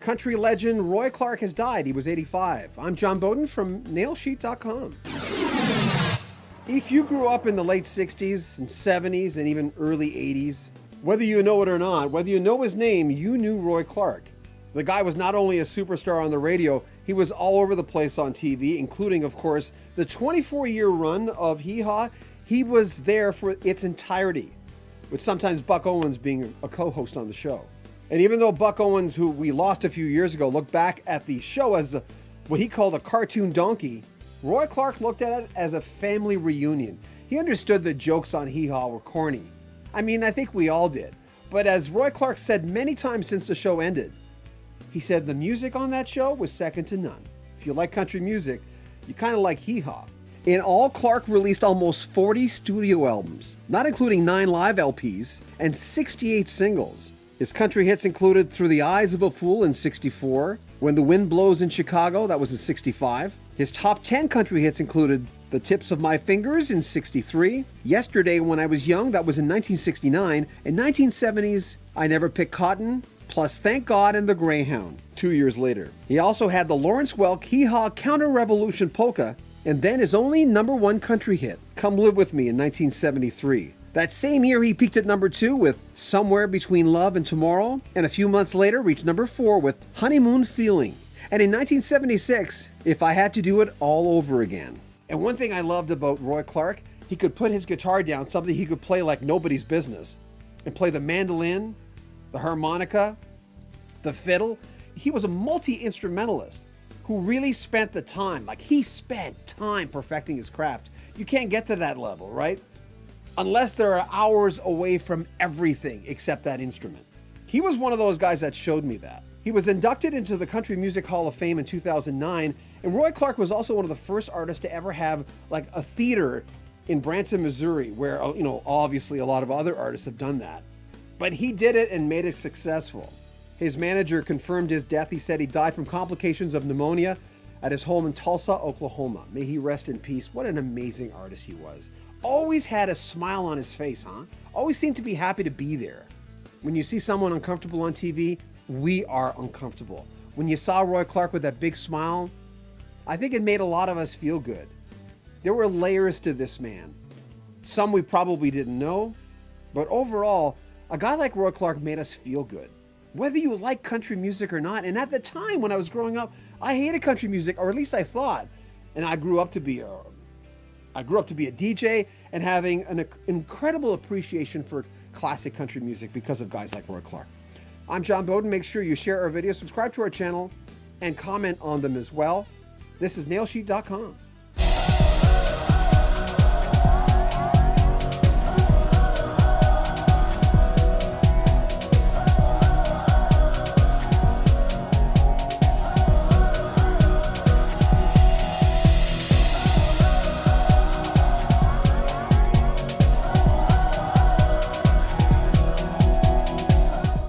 Country legend Roy Clark has died. He was 85. I'm John Beaudin from nailsheet.com. If you grew up in the late 60s and 70s and even early 80s, whether you know it or not, whether you know his name, you knew Roy Clark. The guy was not only a superstar on the radio, he was all over the place on TV, including, of course, the 24-year run of Hee Haw. He was there for its entirety, with sometimes Buck Owens being a co-host on the show. And even though Buck Owens, who we lost a few years ago, looked back at the show as what he called a cartoon donkey, Roy Clark looked at it as a family reunion. He understood the jokes on Hee Haw were corny. I mean, I think we all did. But as Roy Clark said many times since the show ended, he said the music on that show was second to none. If you like country music, you kind of like Hee Haw. In all, Clark released almost 40 studio albums, not including 9 live LPs, and 68 singles. His country hits included Through the Eyes of a Fool in 64, When the Wind Blows in Chicago, that was in 65. His top 10 country hits included The Tips of My Fingers in 63, Yesterday When I Was Young, that was in 1969, and 1970's I Never Picked Cotton, plus Thank God and The Greyhound, 2 years later. He also had the Lawrence Welk Hee Haw Counter-Revolution Polka, and then his only #1 country hit, Come Live With Me in 1973. That same year he peaked at #2 with Somewhere Between Love and Tomorrow, and a few months later reached #4 with Honeymoon Feeling. And in 1976, If I Had to Do It All Over Again. And one thing I loved about Roy Clark, he could put his guitar down, something he could play like nobody's business, and play the mandolin, the harmonica, the fiddle. He was a multi-instrumentalist who really spent the time, like he spent time perfecting his craft. You can't get to that level, right? Unless there are hours away from everything except that instrument. He was one of those guys that showed me that. He was inducted into the Country Music Hall of Fame in 2009, and Roy Clark was also one of the first artists to ever have like a theater in Branson, Missouri, where, you know, obviously a lot of other artists have done that. But he did it and made it successful. His manager confirmed his death. He said he died from complications of pneumonia at his home in Tulsa, Oklahoma. May he rest in peace. What an amazing artist he was. Always had a smile on his face, huh? Always seemed to be happy to be there. When you see someone uncomfortable on TV, we are uncomfortable. When you saw Roy Clark with that big smile, I think it made a lot of us feel good. There were layers to this man. Some we probably didn't know, but overall, a guy like Roy Clark made us feel good. Whether you like country music or not, and at the time when I was growing up, I hated country music, or at least I thought, and I grew up to be a DJ and having an incredible appreciation for classic country music because of guys like Roy Clark. I'm John Beaudin. Make sure you share our videos, subscribe to our channel, and comment on them as well. This is nailsheet.com.